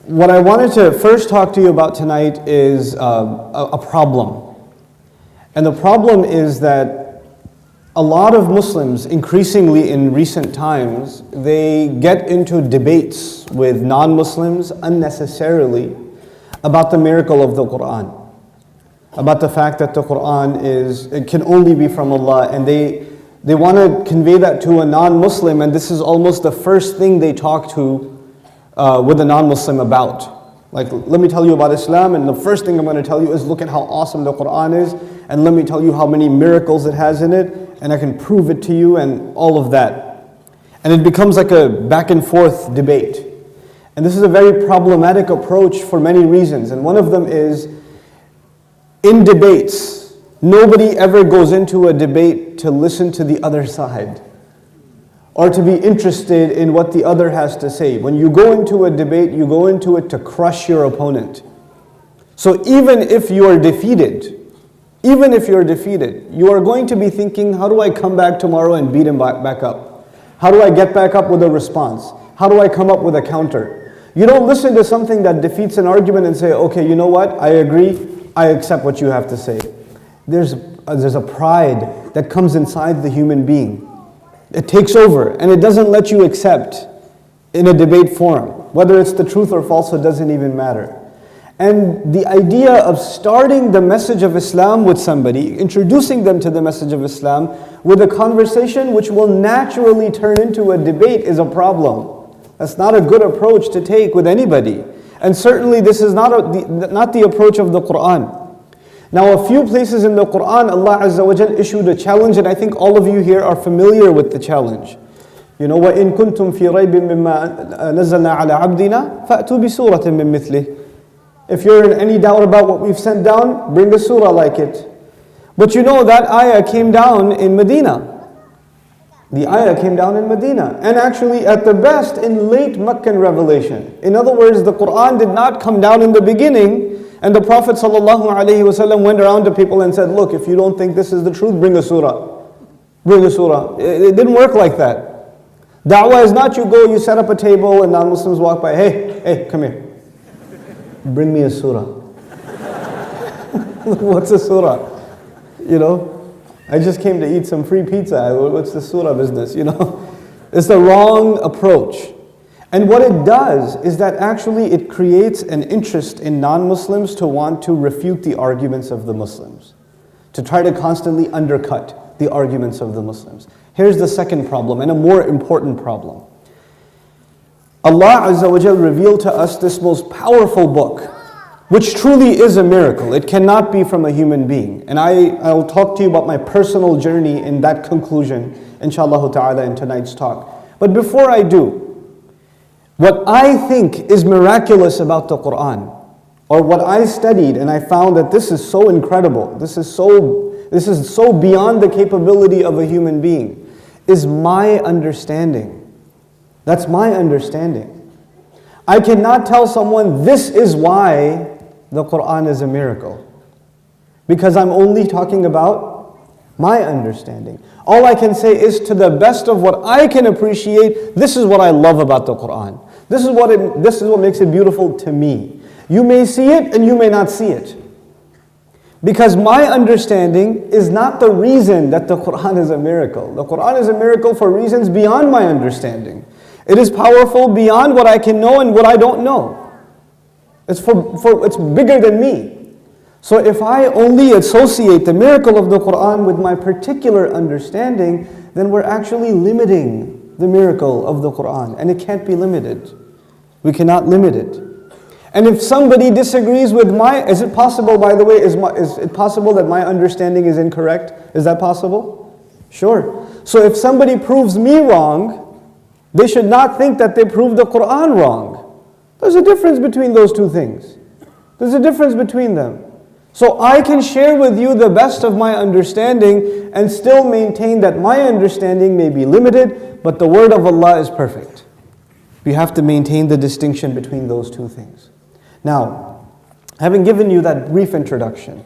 What I wanted to first talk to you about tonight is a problem. And the problem is that a lot of Muslims, increasingly in recent times, they get into debates with non-Muslims unnecessarily about the miracle of the Quran. About the fact that the Quran it can only be from Allah, and they want to convey that to a non-Muslim, and this is almost the first thing they talk to with a non-Muslim about. Like, let me tell you about Islam, and the first thing I'm going to tell you is look at how awesome the Quran is, and let me tell you how many miracles it has in it, and I can prove it to you, and all of that. And it becomes like a back and forth debate. And this is a very problematic approach for many reasons, and one of them is, in debates, nobody ever goes into a debate to listen to the other side or to be interested in what the other has to say. When you go into a debate, you go into it to crush your opponent. So even if you are defeated, you are going to be thinking, how do I come back tomorrow and beat him back up? How do I get back up with a response? How do I come up with a counter? You don't listen to something that defeats an argument and say, okay, you know what, I agree, I accept what you have to say. There's a pride that comes inside the human being. It takes over, and it doesn't let you accept in a debate forum. Whether it's the truth or falsehood doesn't even matter. And the idea of starting the message of Islam with somebody, introducing them to the message of Islam with a conversation which will naturally turn into a debate is a problem. That's not a good approach to take with anybody. And certainly this is not the approach of the Quran. Now, a few places in the Quran, Allah Azza wa Jal issued a challenge, and I think all of you here are familiar with the challenge. You know, وَإِن كُنْتُمْ فِي رَيْبٍ مِّمَّا نَزَّلْنَا عَلَىٰ عَبْدِنَا فَأْتُوا بِسُورَةٍ مِّن مِّثْلِهِ. If you're in any doubt about what we've sent down, bring a surah like it. But you know that ayah came down in Medina. The ayah came down in Medina, and actually at the best in late Meccan revelation. In other words, the Quran did not come down in the beginning, and the Prophet ﷺ went around to people and said, look, if you don't think this is the truth, bring a surah. Bring a surah. It didn't work like that. Da'wah is not you go, you set up a table, and non-Muslims walk by, hey, come here. Bring me a surah. What's a surah? You know? I just came to eat some free pizza. What's the surah business, you know? It's the wrong approach. And what it does is that actually it creates an interest in non-Muslims to want to refute the arguments of the Muslims, to try to constantly undercut the arguments of the Muslims. Here's the second problem, and a more important problem. Allah Azza wa Jal revealed to us this most powerful book, which truly is a miracle. It cannot be from a human being. And I'll talk to you about my personal journey in that conclusion, inshallah ta'ala, in tonight's talk. But before I do, what I think is miraculous about the Quran, or what I studied and I found that this is so incredible, this is so beyond the capability of a human being, is my understanding. That's my understanding. I cannot tell someone this is why the Quran is a miracle, because I'm only talking about my understanding. All I can say is, to the best of what I can appreciate, this is what I love about the Quran. This is what makes it beautiful to me. You may see it and you may not see it, because my understanding is not the reason that the Quran is a miracle. The Quran is a miracle for reasons beyond my understanding. It is powerful beyond what I can know and what I don't know. It's bigger than me. So if I only associate the miracle of the Quran with my particular understanding, then we're actually limiting the miracle of the Quran, and it can't be limited. We cannot limit it. And if somebody disagrees with is it possible, by the way, is it possible that my understanding is incorrect? Is that possible? Sure. So if somebody proves me wrong, they should not think that they proved the Quran wrong. There's a difference between those two things. There's a difference between them. So I can share with you the best of my understanding and still maintain that my understanding may be limited, but the word of Allah is perfect. We have to maintain the distinction between those two things. Now, having given you that brief introduction,